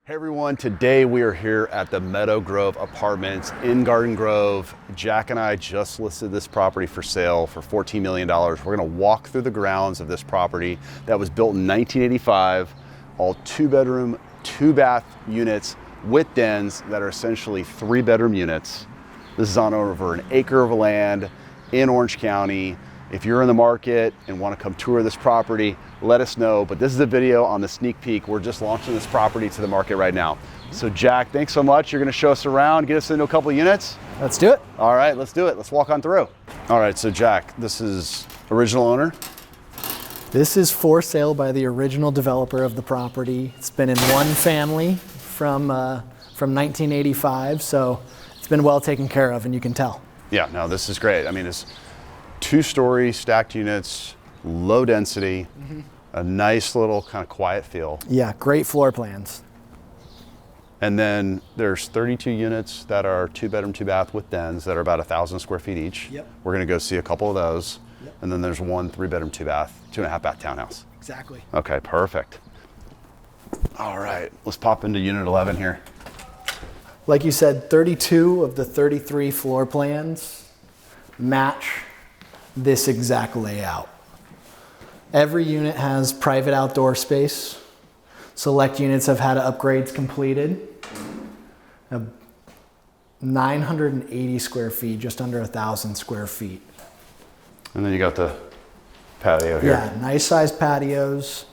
Hey everyone, today we are here at the Meadow Grove Apartments in Garden Grove. Jack and I just listed this property for sale for $14 million. We're gonna walk through the grounds of this property that was built in 1985, all 2-bedroom, 2-bath units with dens that are essentially 3-bedroom units. This is on over an acre of land in Orange County. If you're in the market and want to come tour this property, let us know. But this is a video on the sneak peek. We're just launching this property to the market right now. So Jack, thanks so much. You're going to show us around, get us into a couple of units. Let's do it. All right, let's do it. Let's walk on through. All right, so Jack, this is original owner. This is for sale by the original developer of the property. It's been in one family from 1985, so it's been well taken care of, and you can tell. Yeah, no, this is great. I mean, it's 2-story stacked units, low density, a nice little kind of quiet feel. Yeah, great floor plans. And then there's 32 units that are 2-bedroom, 2-bath with dens that are about 1,000 square feet each. Yep. We're gonna go see a couple of those. Yep. And then there's one 3-bedroom, 2-bath, 2.5-bath townhouse. Exactly. Okay, perfect. All right, let's pop into unit 11 here. Like you said, 32 of the 33 floor plans match this exact layout. Every unit has private outdoor space. Select units have had upgrades completed. 980 square feet, just under 1,000 square feet. And then you got the patio here. Yeah, nice sized patios,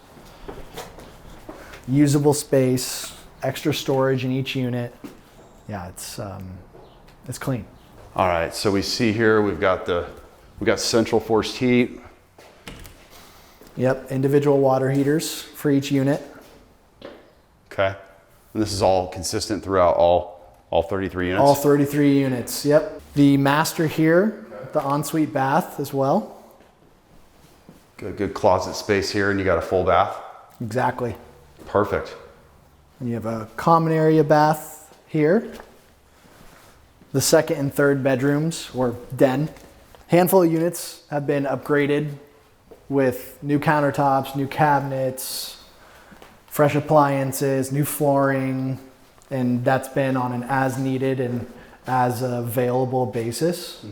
usable space, extra storage in each unit. Yeah, it's clean. All right, so we see here we've got central forced heat. Yep, individual water heaters for each unit. Okay, and this is all consistent throughout all 33 units? All 33 units, yep. The master here, the ensuite bath as well. Good closet space here, and you got a full bath? Exactly. Perfect. And you have a common area bath here. The second and third bedrooms, or den. Handful of units have been upgraded with new countertops, new cabinets, fresh appliances, new flooring, and that's been on an as needed and as available basis.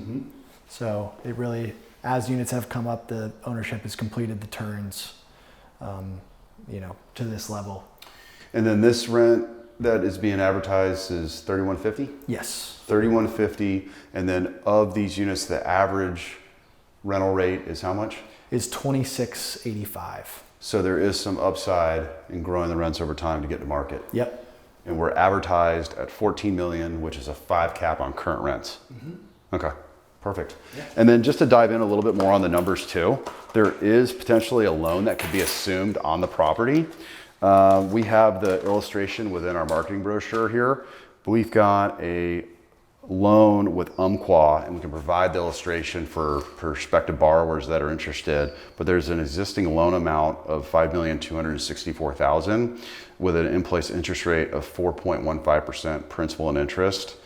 So it really, as units have come up, the ownership has completed the turns, to this level. And then this rent that is being advertised is $3,150? Yes. $3,150, and then of these units, the average rental rate is how much? Is $26.85. So there is some upside in growing the rents over time to get to market. Yep. And we're advertised at $14 million, which is a 5 cap on current rents. Okay, perfect. Yeah. And then just to dive in a little bit more on the numbers too, there is potentially a loan that could be assumed on the property. We have the illustration within our marketing brochure here. We've got a loan with Umpqua, and we can provide the illustration for prospective borrowers that are interested. But there's an existing loan amount of $5,264,000 with an in-place interest rate of 4.15% principal and interest.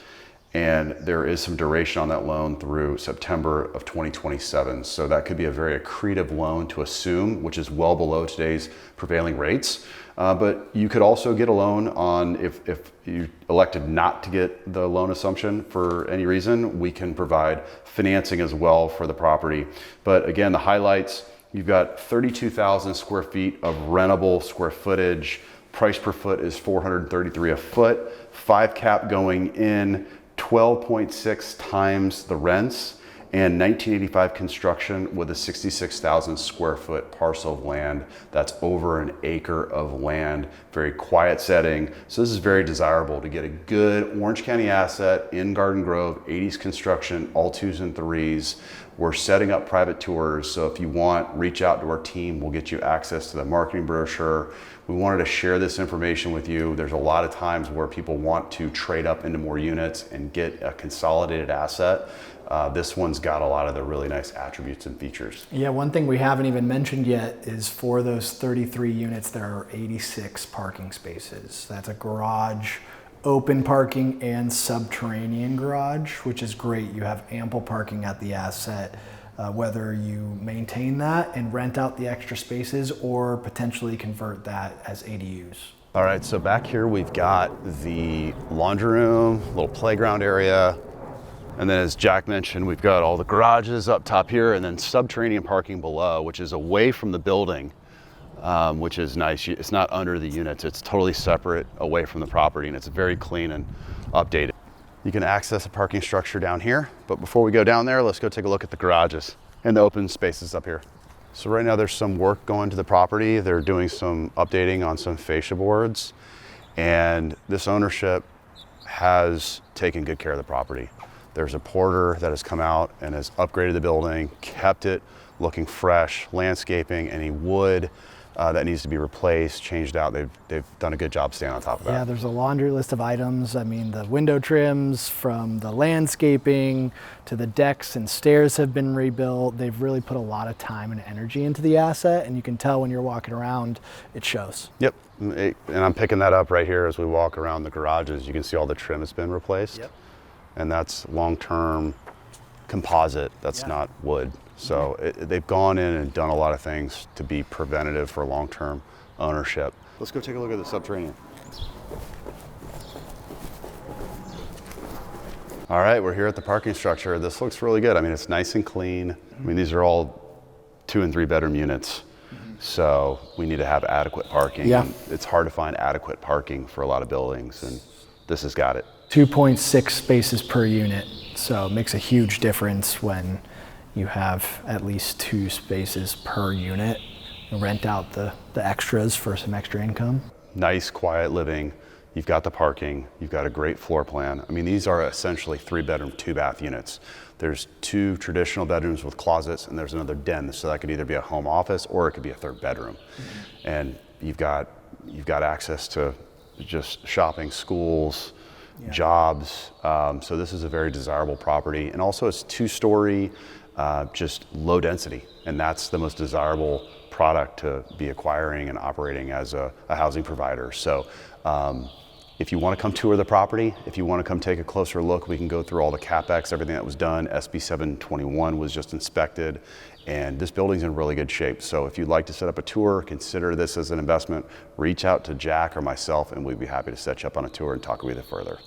And there is some duration on that loan through September of 2027. So that could be a very accretive loan to assume, which is well below today's prevailing rates. But you could also get a loan on, if you elected not to get the loan assumption for any reason, we can provide financing as well for the property. But again, the highlights, you've got 32,000 square feet of rentable square footage. Price per foot is $433 a foot. 5 cap going in, 12.6 times the rents, and 1985 construction with a 66,000 square foot parcel of land that's over an acre of land, very quiet setting. So this is very desirable to get a good Orange County asset in Garden Grove, 80s construction, all 2s and 3s. We're setting up private tours, so if you want, reach out to our team. We'll get you access to the marketing brochure. We wanted to share this information with you. There's a lot of times where people want to trade up into more units and get a consolidated asset. This one's got a lot of the really nice attributes and features. Yeah, one thing we haven't even mentioned yet is for those 33 units, there are 86 parking spaces. That's a garage, open parking, and subterranean garage, which is great. You have ample parking at the asset, whether you maintain that and rent out the extra spaces or potentially convert that as ADUs. All right, so back here we've got the laundry room, little playground area. And then as Jack mentioned, we've got all the garages up top here and then subterranean parking below, which is away from the building, which is nice. It's not under the units, it's totally separate away from the property, and it's very clean and updated. You can access a parking structure down here, but before we go down there, let's go take a look at the garages and the open spaces up here. So right now there's some work going to the property. They're doing some updating on some fascia boards, and this ownership has taken good care of the property. There's a porter that has come out and has upgraded the building, kept it looking fresh, landscaping, any wood that needs to be replaced, changed out. They've done a good job staying on top of that. Yeah, there's a laundry list of items. I mean, the window trims, from the landscaping to the decks and stairs have been rebuilt. They've really put a lot of time and energy into the asset, and you can tell when you're walking around, it shows. Yep, and I'm picking that up right here as we walk around the garages. You can see all the trim has been replaced. Yep. And that's long-term composite, that's not wood. So they've gone in and done a lot of things to be preventative for long-term ownership. Let's go take a look at the subterranean. All right, we're here at the parking structure. This looks really good. I mean, it's nice and clean. I mean, these are all 2 and 3 bedroom units. So we need to have adequate parking. Yeah. It's hard to find adequate parking for a lot of buildings, and this has got it. 2.6 spaces per unit, so it makes a huge difference when you have at least 2 spaces per unit. You rent out the extras for some extra income. Nice, quiet living. You've got the parking. You've got a great floor plan. I mean, these are essentially 3-bedroom, 2-bath units. There's 2 traditional bedrooms with closets, and there's another den. So that could either be a home office or it could be a 3rd bedroom. And you've got access to just shopping, schools, jobs. So this is a very desirable property. And also it's 2-story, just low density. And that's the most desirable product to be acquiring and operating as a housing provider. So if you want to come tour the property, if you want to come take a closer look, we can go through all the CapEx, everything that was done. SB 721 was just inspected, and this building's in really good shape. So if you'd like to set up a tour, consider this as an investment, reach out to Jack or myself, and we'd be happy to set you up on a tour and talk with you further.